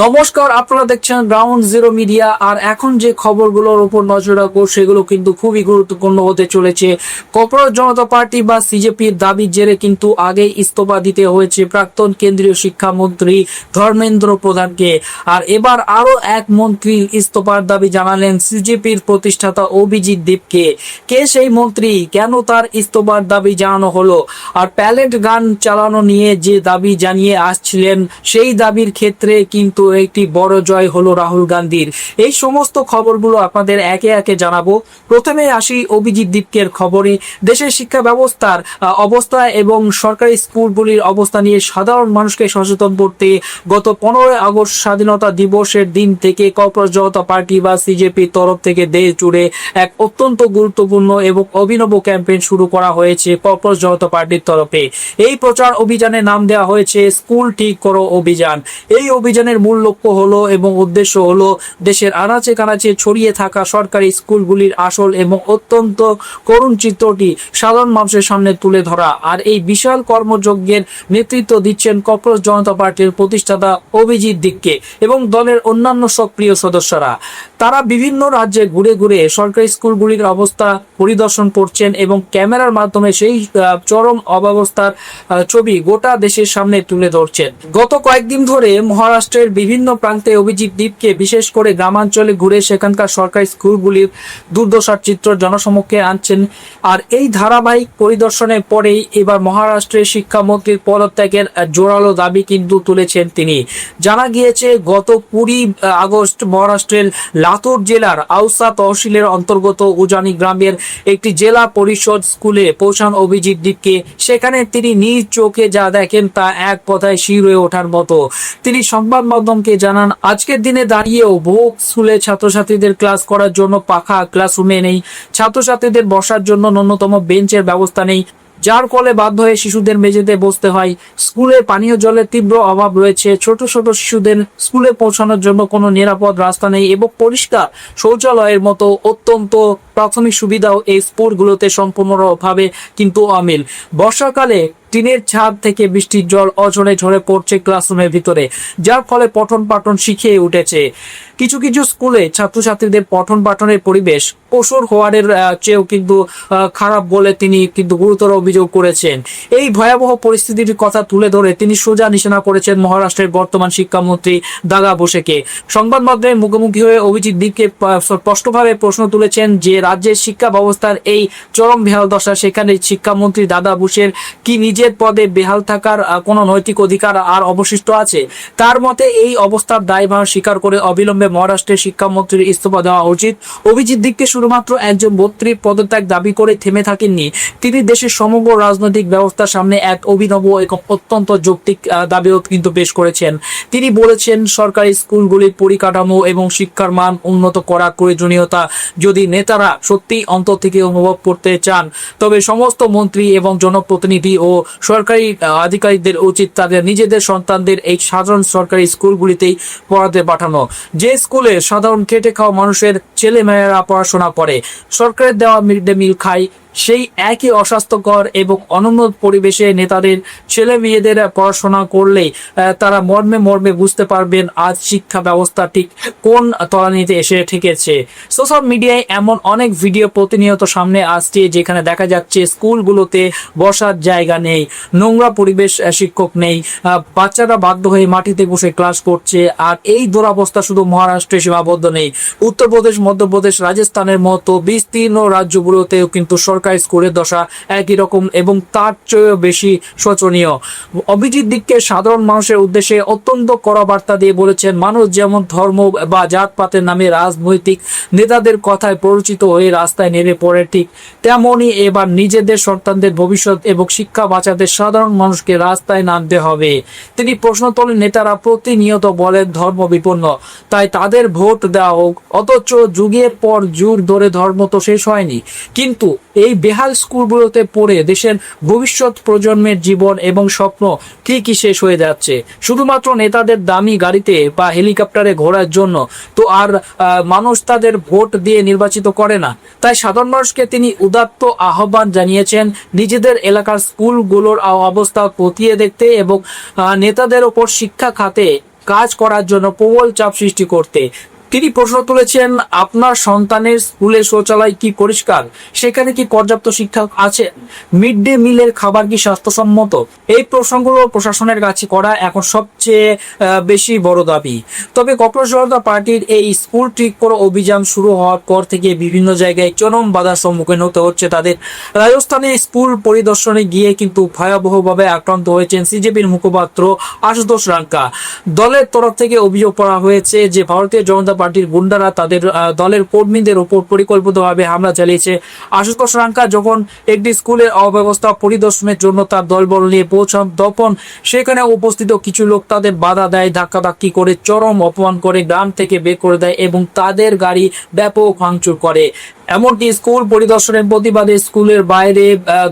নমস্কার, আপনারা দেখছেন গ্রাউন্ড জিরো মিডিয়া। আর এখন যে খবরগুলোর উপর নজর রাখবো সেগুলো কিন্তু খুবই গুরুত্বপূর্ণ হতে চলেছে। কর্পোরেট জনতা পার্টি বা সিজেপির দাবির জেরে কিন্তু আগেই ইস্তফা দিতে হয়েছে প্রাক্তন কেন্দ্রীয় শিক্ষামন্ত্রী ধর্মেন্দ্র প্রধানকে। আর এবার আরো এক মন্ত্রী ইস্তফার দাবি জানালেন সিজেপির প্রতিষ্ঠাতা অভিজিৎ দেবকে। কে সেই মন্ত্রী, কেন তার ইস্তফার দাবি জানানো হলো, আর প্যালেট গান চালানো নিয়ে যে দাবি জানিয়ে আসছিলেন সেই দাবির ক্ষেত্রে কিন্তু একটি বড় জয় হলো রাহুল গান্ধীর। এই সমস্ত খবরগুলো আপনাদের একে একে জানাবো। প্রথমে আসি অভিজিৎ দীপকের খবরে। দেশের শিক্ষা ব্যবস্থার অবস্থা এবং সরকারি স্কুলগুলির অবস্থা নিয়ে সাধারণ মানুষকে সচেতন করতে গত 15 আগস্ট স্বাধীনতা দিবসের দিন থেকে কর্পোরেট জনতা পার্টি বা সিজেপির তরফ থেকে দেশ জুড়ে এক অত্যন্ত গুরুত্বপূর্ণ এবং অভিনব ক্যাম্পেইন শুরু করা হয়েছে কর্পোরেট জনতা পার্টির তরফে। এই প্রচার অভিযানের নাম দেওয়া হয়েছে স্কুল ঠিক করো অভিযান। এই অভিযানের মূল লক্ষ্য হলো এবং উদ্দেশ্য হলো দেশের আনাচে কানাচে ছড়িয়ে থাকা সরকারি স্কুলগুলির আসল এবং অত্যন্ত করুণ চিত্রটি সাধারণ মানুষের সামনে তুলে ধরা। আর এই বিশাল কর্মযজ্ঞের নেতৃত্ব দিচ্ছেন কর্পোরেট জনতা পার্টির প্রতিষ্ঠাতা অভিজিৎ দিককে এবং দলের অন্যান্য সক্রিয় সদস্যরা। তারা বিভিন্ন রাজ্যে ঘুরে ঘুরে সরকারি স্কুলগুলির অবস্থা পরিদর্শন করছেন এবং ক্যামেরার মাধ্যমে সেই চরম অব্যবস্থার ছবি গোটা দেশের সামনে তুলে ধরছেন। গত কয়েকদিন ধরে মহারাষ্ট্রের বিভিন্ন প্রান্তে অভিজিৎ দীপকে বিশেষ করে গ্রামাঞ্চলে ঘুরে সেখানকার সরকারি স্কুলগুলির দুর্দশার চিত্র জনসমক্ষে আনছেন। আর এই ধারাবাহিক পরিদর্শনের পরেই এবার মহারাষ্ট্রের শিক্ষামন্ত্রীর পদত্যাগের জোরালো দাবি কিন্তু তুলেছেন তিনি। জানা গিয়েছে গত 20 আগস্ট মহারাষ্ট্রের লাতুর জেলার আউসা তহসিলের অন্তর্গত উজানি গ্রামের একটি জেলা পরিষদ স্কুলে পৌঁছান অভিজিৎ দীপকে। সেখানে তিনি নিজ চোখে যা দেখেন তা এক কথায় শিহরে ওঠার মতো। তিনি সংবাদ মাধ্যমকে জানান, আজকের দিনে দাঁড়িয়েও বহু স্কুলে ছাত্রছাত্রীদের ক্লাস করার জন্য পাখা ক্লাসরুমে নেই, ছাত্রছাত্রীদের বসার জন্য ন্যূনতম বেঞ্চের ব্যবস্থা নেই, যার ফলে বাধ্য হয়ে শিশুদের মেঝেতে বসতে হয়। স্কুলে পানীয় জলের তীব্র অভাব রয়েছে, ছোট ছোট শিশুদের স্কুলে পৌঁছানোর জন্য কোনো নিরাপদ রাস্তা নেই এবং পরিষ্কার শৌচালয়ের মতো অত্যন্ত প্রাথমিক সুবিধাও এই স্কুলগুলোতে সম্পূর্ণভাবে কিন্তু অমিল। বর্ষাকালে টিনের ছাদ থেকে বৃষ্টির জল অঝরে ঝরে পড়ছে ক্লাসরুমের ভিতরে, যার ফলে পঠন পাঠন শিখিয়ে উঠেছে। কিছু কিছু স্কুলে ছাত্রছাত্রীদের পঠন পাঠনের পরিবেশ পশুর হোয়ারের চেয়েও কিন্তু খারাপ বলে তিনি কিন্তু গুরুতর অভিযোগ করেছেন। এই ভয়াবহ পরিস্থিতির কথা তুলে ধরে তিনি সোজা নিশানা করেছেন মহারাষ্ট্রের বর্তমান শিক্ষামন্ত্রী দাদা বোসেকে। সংবাদ মাধ্যমের মুখোমুখি হয়ে অভিজিৎ দীপকে স্পষ্টভাবে প্রশ্ন তুলেছেন যে রাজ্যের শিক্ষা ব্যবস্থার এই চরম বেহাল দশা, সেখানে শিক্ষামন্ত্রী দাদা বোসের কি নিজের পদে বেহাল থাকার কোনো নৈতিক অধিকার আর অবশিষ্ট আছে? তার মতে এই অবস্থার দায়ভার স্বীকার করে অবিলম্বে মহারাষ্ট্রের শিক্ষামন্ত্রীর ইস্তফা দেওয়া উচিত। অভিজিৎ দীপকে শুধুমাত্র একজন মন্ত্রীর পদত্যাগ দাবি করে থেমে থাকেননি, তিনি দেশের সমগ্র রাজনৈতিক ব্যবস্থার সামনে এক অভিনব এবং অত্যন্ত যৌক্তিক দাবিও কিন্তু পেশ করেছেন। তিনি বলেছেন, সরকারি স্কুলগুলির পরিকাঠামো এবং শিক্ষার মান উন্নত করার প্রয়োজনীয়তা যদি নেতারা সত্যি অন্তর থেকে অনুভব করতে চান, তবে সমস্ত মন্ত্রী এবং জনপ্রতিনিধি ও সরকারি আধিকারিকদের উচিত তাদের নিজেদের সন্তানদের এই সাধারণ সরকারি স্কুলগুলিতেই পড়াতে পাঠানো, যে স্কুলে সাধারণ খেটে খাওয়া মানুষের ছেলে মেয়েরা পড়াশোনা করে, সরকারের দেওয়া মিড ডে মিল খায়। সেই একই অস্বাস্থ্যকর এবং অনুন্নত পরিবেশে নেতাদের ছেলে মেয়েদের পড়াশোনা করলেই তারা মর্মে মর্মে বুঝতে পারবেন আজ শিক্ষা ব্যবস্থা ঠিক কোন তলানিতে এসে ঠেকেছে। সোশ্যাল মিডিয়ায় এমন অনেক ভিডিও প্রতিনিয়ত সামনে আসছে যেখানে দেখা যাচ্ছে স্কুলগুলোতে বসার জায়গা নেই, নোংরা পরিবেশ, শিক্ষক নেই, বাচ্চারা বাধ্য হয়ে মাটিতে বসে ক্লাস করছে। আর এই দুরবস্থা শুধু মহারাষ্ট্রে সীমাবদ্ধ নেই, উত্তরপ্রদেশ, মধ্যপ্রদেশ, রাজস্থানের মতো বিস্তীর্ণ রাজ্যগুলোতেও কিন্তু সরকার স্কুলের দশা একই রকম এবং তার চেয়েও বেশি শোচনীয়। অভিজিৎ দীপকে সাধারণ মানুষের উদ্দেশ্যে অত্যন্ত কড়া বার্তা দিয়ে বলেছেন, মানুষ যেমন ধর্ম বা জাতপাতের নামে রাজনৈতিক নেতাদের কথায় পরিচিত হয়ে রাস্তায় নেমে পড়ে, ঠিক তেমনই এবার নিজেদের সন্তানদের ভবিষ্যৎ এবং শিক্ষা বাঁচাতে সাধারণ মানুষকে রাস্তায় নামতে হবে। তিনি প্রশ্ন তোলেন, নেতারা প্রতিনিয়ত বলেন ধর্ম বিপন্ন, তাই তাদের ভোট দেওয়া হোক, অথচ যুগের পর যুগ ধরে ধর্ম তো শেষ হয়নি। কিন্তু এই বেহাল স্কুলগুলোতে পড়ে দেশের ভবিষ্যৎ প্রজন্মের জীবন এবং স্বপ্ন কি শেষ হয়ে যাচ্ছে শুধুমাত্র নেতাদের দামি গাড়িতে বা হেলিকপ্টারে ঘোরার জন্য। তো আর মানুষ তাদের ভোট দিয়ে নির্বাচিত করে না। তাই সাধারণ মানুষকে তিনি উদাত্ত আহ্বান জানিয়েছেন নিজেদের এলাকার স্কুলগুলোর অবস্থা খতিয়ে দেখতে এবং নেতাদের ওপর শিক্ষা খাতে কাজ করার জন্য প্রবল চাপ সৃষ্টি করতে। তিনি প্রশ্ন তুলেছেন, আপনার সন্তানের স্কুলে শৌচালয় কি পরিষ্কার? সেখানে কি পর্যাপ্ত শিক্ষক আছে? মিড ডে মিলের খাবার কি স্বাস্থ্যসম্মত? এই প্রশ্নগুলো প্রশাসনের কাছে করা এখন সবচেয়ে বেশি বড় দাবি। তবে কক্সবাজার জনতা পার্টির এই স্কুল ঠিক করো অভিযান শুরু হওয়ার পর থেকে বিভিন্ন জায়গায় চরম বাধার সম্মুখীন হতে হচ্ছে তাদের। রাজস্থানে স্কুল পরিদর্শনে গিয়ে কিন্তু ভয়াবহভাবে আক্রান্ত হয়েছেন সিজেপির মুখপাত্র আশুতোষ রাঙ্কা। দলের তরফ থেকে অভিযোগ করা হয়েছে যে ভারতীয় জনতা পার্টির গুন্ডারা তাদের দলের কর্মীদের উপর পরিকল্পিতভাবে হামলা চালিয়েছে। আশুতোষ রাঙ্কা যখন একটি স্কুলের অব্যবস্থা পরিদর্শনের জন্য তার দলবল নিয়ে পৌঁছান, তখন সেখানে উপস্থিত কিছু লোক তাদের বাধা দেয়, ধাক্কাধাক্কি করে চরম অপমান করে গ্রাম থেকে বের করে দেয় এবং তাদের গাড়ি ব্যাপক ভাঙচুর করে। এমনকি স্কুল পরিদর্শনের প্রতিবাদে স্কুলের বাইরে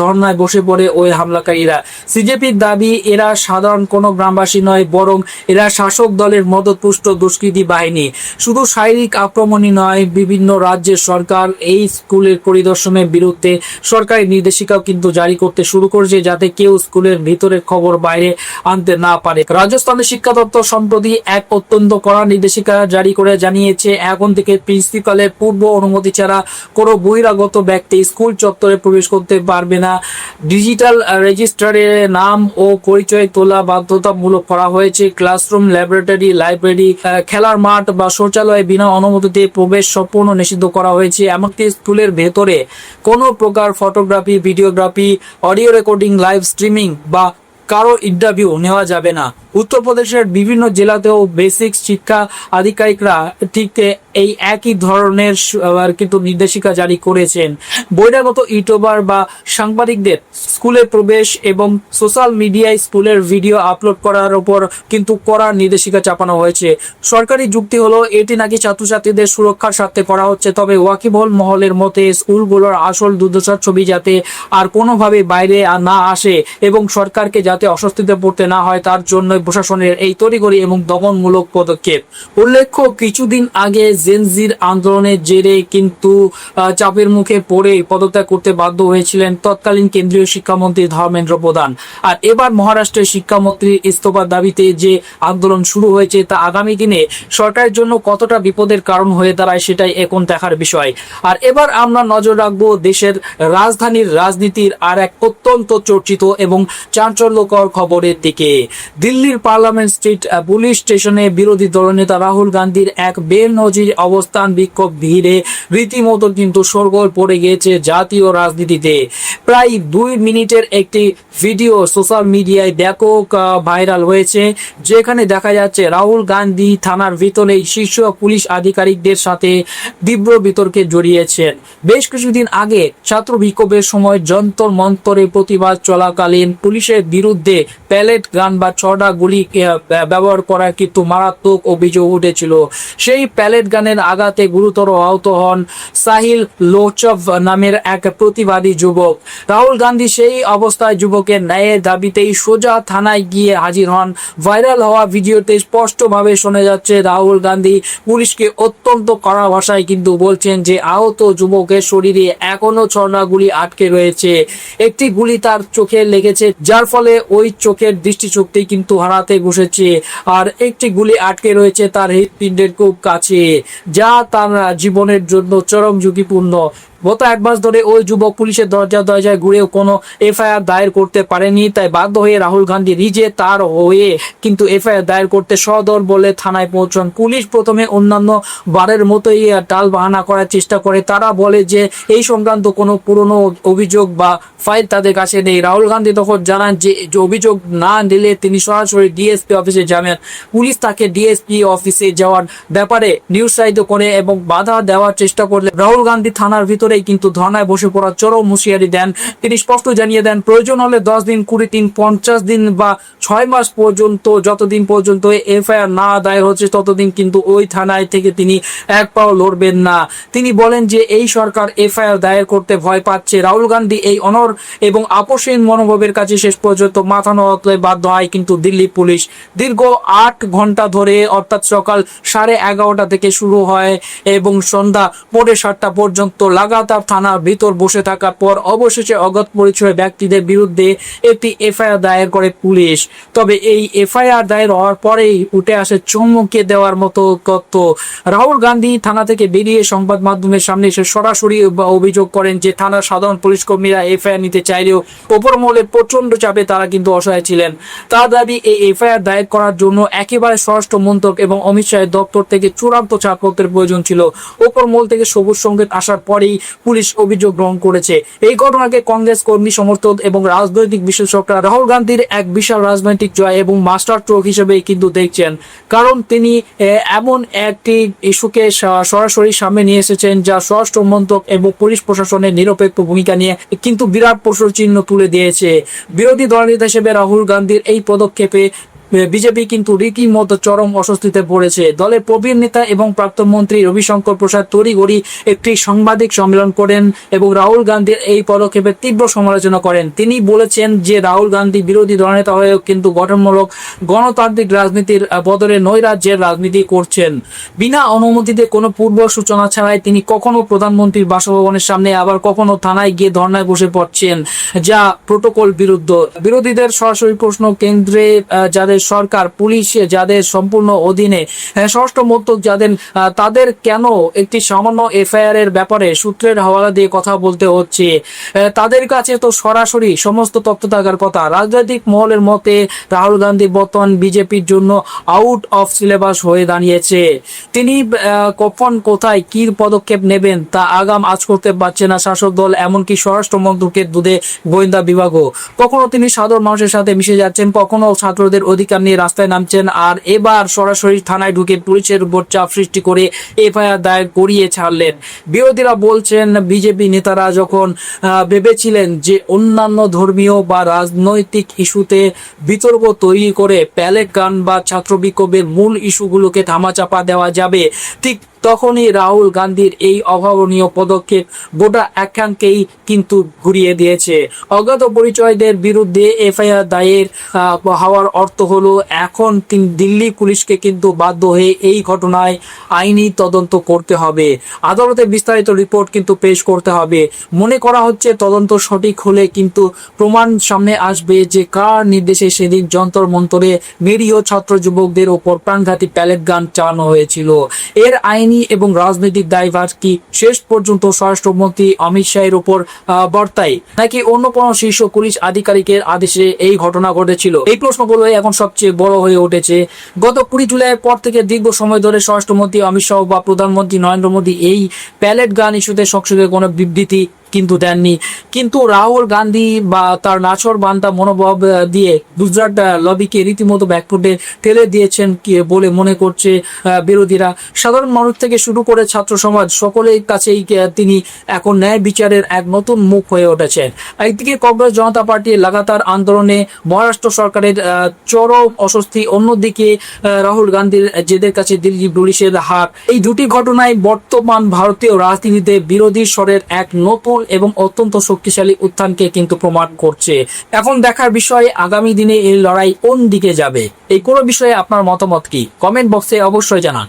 ধর্নায় বসে পড়ে ওই হামলাকারীরা। সিজেপির দাবি, এরা সাধারণ কোনো গ্রামবাসী নয়, বরং এরা শাসক দলের মদতপুষ্ট দুষ্কৃতী বাহিনী। শুধু শারীরিক আক্রমণই নয়, বিভিন্ন রাজ্যের সরকার এই স্কুলের পরিদর্শনের বিরুদ্ধে সরকারি নির্দেশিকাও কিন্তু জারি করতে শুরু করেছে, যাতে কেউ স্কুলের ভিতরের খবর বাইরে আনতে না পারে। রাজস্থানের শিক্ষা দপ্তর সম্প্রতি এক অত্যন্ত কড়া নির্দেশিকা জারি করে জানিয়েছে, এখন থেকে প্রিন্সিপালের পূর্ব অনুমতি ছাড়া কোনো বহিরাগত ব্যক্তি স্কুল চত্বরে প্রবেশ করতে পারবে না। ডিজিটাল রেজিস্টারে নাম ও পরিচয় তোলা বাধ্যতামূলক করা হয়েছে। ক্লাসরুম, ল্যাবরেটরি, লাইব্রেরি, খেলার মাঠ বা শৌচালয়ে বিনা অনুমতিতে প্রবেশ সম্পূর্ণ নিষিদ্ধ করা হয়েছে। এমনকি স্কুলের ভেতরে কোনো প্রকার photography, videography, audio recording, live streaming বা কারো ইন্টারভিউ নেওয়া যাবে না। উত্তরপ্রদেশের বিভিন্ন জেলাতেও বেসিক শিক্ষা আধিকারিকরা ঠিক এই একই ধরনের কিন্তু নির্দেশিকা জারি করেছেন। বহিরাগত ইউটিউবার বা সাংবাদিকদের স্কুলে প্রবেশ এবং সোশ্যাল মিডিয়ায় স্কুলের ভিডিও আপলোড করার উপর কিন্তু কড়া নির্দেশিকা চাপানো হয়েছে। সরকারি যুক্তি হলো এটি নাকি ছাত্রছাত্রীদের সুরক্ষার স্বার্থে করা হচ্ছে। তবে ওয়াকিবহল মহলের মতে স্কুলগুলোর আসল দুর্দশার ছবি যাতে আর কোনোভাবে বাইরে না আসে এবং সরকারকে যাতে অস্বস্তিতে পড়তে না হয়, তার জন্য প্রশাসনের এই তড়িঘড়ি এবং দমনমূলক পদক্ষেপ। উল্লেখ্য, কিছুদিন আগে জেনজির আন্দোলনের জেরে কিন্তু চাপের মুখে পড়ে পদত্যাগ করতে বাধ্য হয়েছিলেন তৎকালীন কেন্দ্রীয় শিক্ষামন্ত্রী ধর্মেন্দ্র প্রধান। আর এবার মহারাষ্ট্রের শিক্ষামন্ত্রীর ইস্তফার দাবিতে যে আন্দোলন শুরু হয়েছে, তা আগামী দিনে সরকারের জন্য কতটা বিপদের কারণ হয়ে দাঁড়ায় সেটাই এখন দেখার বিষয়। আর এবার আমরা নজর রাখবো দেশের রাজধানীর রাজনীতির আর এক অত্যন্ত চর্চিত এবং চাঞ্চল্যকর খবরের দিকে। দিল্লির পার্লামেন্ট স্ট্রিট পুলিশ স্টেশনে বিরোধী দলনেতা রাহুল গান্ধীর এক বেনজির অবস্থান বিক্ষোভ ভিড়ে রীতিমতো কিন্তু শোরগোল পড়ে গিয়েছে জাতীয় রাজনীতিতে। প্রায় 2 মিনিটের একটি ভিডিও সোশ্যাল মিডিয়ায় ব্যাপক ভাইরাল হয়েছে, যেখানে দেখা যাচ্ছে রাহুল গান্ধী থানার ভিতরে শীর্ষ পুলিশ আধিকারিকদের সাথে তীব্র বিতর্কে জড়িয়েছেন। বেশ কিছুদিন আগে ছাত্র বিক্ষোভের সময় যন্তর মন্তরে প্রতিবাদ চলাকালীন পুলিশের বিরুদ্ধে প্যালেট গান বা ছড়া গুলি ব্যবহার করার কিন্তু মারাত্মক অভিযোগ উঠেছিল। সেই প্যালেট গানের আঘাতে গুরুতর আহত হন সাহিল লোচভ নামের এক প্রতিবাদী যুবক। রাহুল গান্ধী সেই অবস্থায় যুবকের ন্যায়ের দাবিতেই সোজা থানায় গিয়ে হাজির হন। ভাইরাল হওয়া ভিডিওতে স্পষ্টভাবে শোনা যাচ্ছে রাহুল গান্ধী পুলিশকে অত্যন্ত কড়া ভাষায় কিন্তু বলছেন যে আহত যুবকের শরীরে এখনো ছড়া গুলি আটকে রয়েছে। একটি গুলি তার চোখে লেগেছে, যার ফলে ওই চোখের দৃষ্টিশক্তি কিন্তু হারাতে বসেছে, আর একটি গুলি আটকে রয়েছে তার হৃৎপিণ্ডের খুব কাছে, যা তার জীবনের জন্য চরম ঝুঁকিপূর্ণ। গত 1 মাস ধরে ওই যুবক পুলিশের দরজায় ঘুরেও কোনো এফআইআর দায়ের করতে পারেনি। তাই বাধ্য হয়ে রাহুল গান্ধী নিজে তার হয়ে কিন্তু এফআইআর দায়ের করতে সদর বলে থানায় পৌঁছান। পুলিশ প্রথমে অন্যান্য বারের মতোই টাল বাহানা করার চেষ্টা করে। তারা বলে যে এই সংক্রান্ত কোনো পুরনো অভিযোগ বা ফাইল তাদের কাছে নেই। রাহুল গান্ধী তখন জানান যে অভিযোগ না দিলে তিনি সরাসরি ডিএসপি অফিসে যাবেন। পুলিশ তাকে ডিএসপি অফিসে যাওয়ার ব্যাপারে নিরুৎসাহিত করে এবং বাধা দেওয়ার চেষ্টা করলে রাহুল গান্ধী থানার ভিতরে কিন্তু ধর্নায় বসে পড়ার চরম হুঁশিয়ারি দেন। তিনি স্পষ্ট জানিয়ে দেন, প্রয়োজন হলে 10 দিন, 20 দিন, 50 দিন বা 6 মাস পর্যন্ত, যতদিন পর্যন্ত এফআইআর না দায়ের হচ্ছে ততদিন কিন্তু ওই থানায় থেকে তিনি এক পাও লড়বেন না। তিনি বলেন যে এই সরকার এফআইআর দায়ের করতে ভয় পাচ্ছে। রাহুল গান্ধী এই অনর এবং আপোষহীন মনোভাবের কাছে শেষ পর্যন্ত মাথা নোয়াতে বাধ্য হয় কিন্তু দিল্লি পুলিশ। দীর্ঘ 8 ঘন্টা ধরে, অর্থাৎ সকাল 11:30 থেকে শুরু হয় এবং সন্ধ্যা 7:30 পর্যন্ত লাগাতার লাগাতার থানার ভিতর বসে থাকার পর অবশেষে অজ্ঞাত পরিচয় ব্যক্তিদের বিরুদ্ধে একটি এফআইআর দায়ের করে পুলিশ। তবে এই এফআইআর দায়ের হওয়ার পরেই উঠে আসে চমকে দেওয়ার মতো তথ্য। রাহুল গান্ধী থানা থেকে বেরিয়ে সংবাদ মাধ্যমের সামনে এসে সরাসরি অভিযোগ করেন যে থানার সাধারণ পুলিশ কর্মীরা এফআইআর নিতে চাইলেও ওপর মহলে প্রচন্ড চাপে তারা কিন্তু অসহায় ছিলেন। তার দাবি এই এফআইআর দায়ের করার জন্য একেবারে স্বরাষ্ট্র মন্ত্রক এবং অমিত শাহের দপ্তর থেকে চূড়ান্ত ছাড়পত্রের প্রয়োজন ছিল। ওপর মহল থেকে সবুজ সংকেত আসার পরেই পুলিশ অভিযোগ গ্রহণ করেছে। এই ঘটনাকে কংগ্রেস কর্মী সমর্থক এবং রাজনৈতিক বিশেষজ্ঞরা রাহুল গান্ধীর এক বিশাল রাজনৈতিক জয় এবং মাস্টার স্ট্রোক হিসেবে কিন্তু দেখছেন, কারণ তিনি এমন একটি ইস্যুকে সরাসরি সামনে নিয়ে এসেছেন যা স্বরাষ্ট্র মন্ত্রক এবং পুলিশ প্রশাসনের নিরপেক্ষ ভূমিকা নিয়ে কিন্তু বিরাট প্রশ্ন চিহ্ন তুলে দিয়েছে। বিরোধী দলনেতা হিসেবে রাহুল গান্ধীর এই পদক্ষেপে বিজেপি কিন্তু রীতিমতো চরম অস্বস্তিতে পড়েছে। দলের প্রবীণ নেতা এবং প্রাক্তন মন্ত্রী রবিশঙ্কর প্রসাদ তড়িঘড়ি একটি সাংবাদিক সম্মেলন করেন এবং রাহুল গান্ধীর এই পদক্ষেপের তীব্র সমালোচনা করেন। তিনি বলেছেন যে রাহুল গান্ধী বিরোধী দলনেতা হয়েও কিন্তু গঠনমূলক গণতান্ত্রিক রাজনীতির বদলে নৈরাজ্যের রাজনীতি করছেন। বিনা অনুমতিতে কোনো পূর্ব সূচনা ছাড়াই তিনি কখনো প্রধানমন্ত্রীর বাসভবনের সামনে আবার কখনো থানায় গিয়ে ধর্নায় বসে পড়ছেন, যা প্রোটোকল বিরুদ্ধ। বিরোধীদের সরাসরি প্রশ্ন, কেন্দ্রে যাদের সরকার, পুলিশ যাদের সম্পূর্ণ অধীনে, স্বরাষ্ট্র মন্ত্রক যাদের, তাদের কেন একটি সামান্য এফআইআর এর ব্যাপারে সূত্রের হাওয়ালা দিয়ে কথা বলতে হচ্ছে? তাদের কাছে তো সরাসরি সমস্ত তথ্য থাকার কথা। রাজনৈতিক মহলের মতে রাহুল গান্ধী বর্তমান বিজেপির জন্য আউট অফ সিলেবাস হয়ে দাঁড়িয়েছে। তিনি কখন কোথায় কি পদক্ষেপ নেবেন তা আগাম আজ করতে পারছে না শাসক দল, এমনকি স্বরাষ্ট্র মন্ত্রকের দুধে গোয়েন্দা বিভাগও। কখনো তিনি সাধারণ মানুষের সাথে মিশে যাচ্ছেন, কখনো ছাত্রদের অধিকার নিয়ে রাস্তায় নামছেন, আর এবার সরাসরি থানায় ঢুকে পুলিশের উপর চাপ সৃষ্টি করে এফআইআর দায়ের করিয়ে ছাড়লেন। বিরোধীরা বলছেন বিজেপি নেতারা যখন ভেবেছিলেন যে অন্যান্য ধর্মীয় বা রাজনৈতিক ইস্যুতে বিতর্ক তৈরি করে প্যালেট গান বা ছাত্র বিক্ষোভের মূল ইস্যুগুলোকে ধামাচাপা দেওয়া যাবে, ঠিক তখনই রাহুল গান্ধীর এই অভাবনীয় পদক্ষেপ গোটা আখ্যানকেই কিন্তু ঘুরিয়ে দিয়েছে। অজ্ঞাত পরিচয়দের বিরুদ্ধে এফআইআর দায়ের হওয়ার অর্থ হলো এখন দিল্লি পুলিশকে কিন্তু বাধ্য হয়ে এই ঘটনায় আইনি তদন্ত করতে হবে। আদালতে বিস্তারিত রিপোর্ট কিন্তু পেশ করতে হবে। মনে করা হচ্ছে তদন্ত সঠিক হলে কিন্তু প্রমাণ সামনে আসবে যে কার নির্দেশে সেদিন যন্তর মন্তরে নিরীহ ছাত্র যুবকদের ওপর প্রাণঘাতী প্যালেট গান চালানো হয়েছিল। এর আইনি এবং রাজনৈতিক দায়ভার কি শেষ পর্যন্ত স্বরাষ্ট্রমন্ত্রী অমিত শাহের উপর বর্তায়, নাকি অন্য কোনো শীর্ষ পুলিশ আধিকারিকের আদেশে এই ঘটনা ঘটেছিল? এই প্রশ্নগুলো এখন সবচেয়ে বড় হয়ে উঠেছে। গত 20 জুলাইয়ের পর থেকে দীর্ঘ সময় ধরে স্বরাষ্ট্রমন্ত্রী অমিত শাহ বা প্রধানমন্ত্রী নরেন্দ্র মোদী এই প্যালেট গান ইস্যুতে সংসদে কোনো বিবৃতি কিন্তু দেননি। কিন্তু রাহুল গান্ধী বা তার নাছর বান্দা মনোভাব দিয়ে গুজরাট লবিকে রীতিমতো ব্যাকফুটে ঠেলে দিয়েছেন বলে মনে করছে বিরোধীরা। সাধারণ মানুষ থেকে শুরু করে ছাত্র সমাজ সকলের কাছেই তিনি এখন ন্যায় বিচারের এক নতুন মুখ হয়ে উঠেছেন। একদিকে কংগ্রেস জনতা পার্টির লাগাতার আন্দোলনে মহারাষ্ট্র সরকারের চরম অস্বস্তি, অন্যদিকে রাহুল গান্ধীর জেদের কাছে দিল্লি পুলিশের হার। এই দুটি ঘটনায় বর্তমান ভারতীয় রাজনীতিতে বিরোধী স্বরের এক নতুন এবং অত্যন্ত শক্তিশালী উত্থানকে কিন্তু প্রমাণ করছে। এখন দেখার বিষয় আগামী দিনে এই লড়াই কোন দিকে যাবে। এই কোনো বিষয়ে আপনার মতামত কি? কমেন্ট বক্সে অবশ্যই জানান।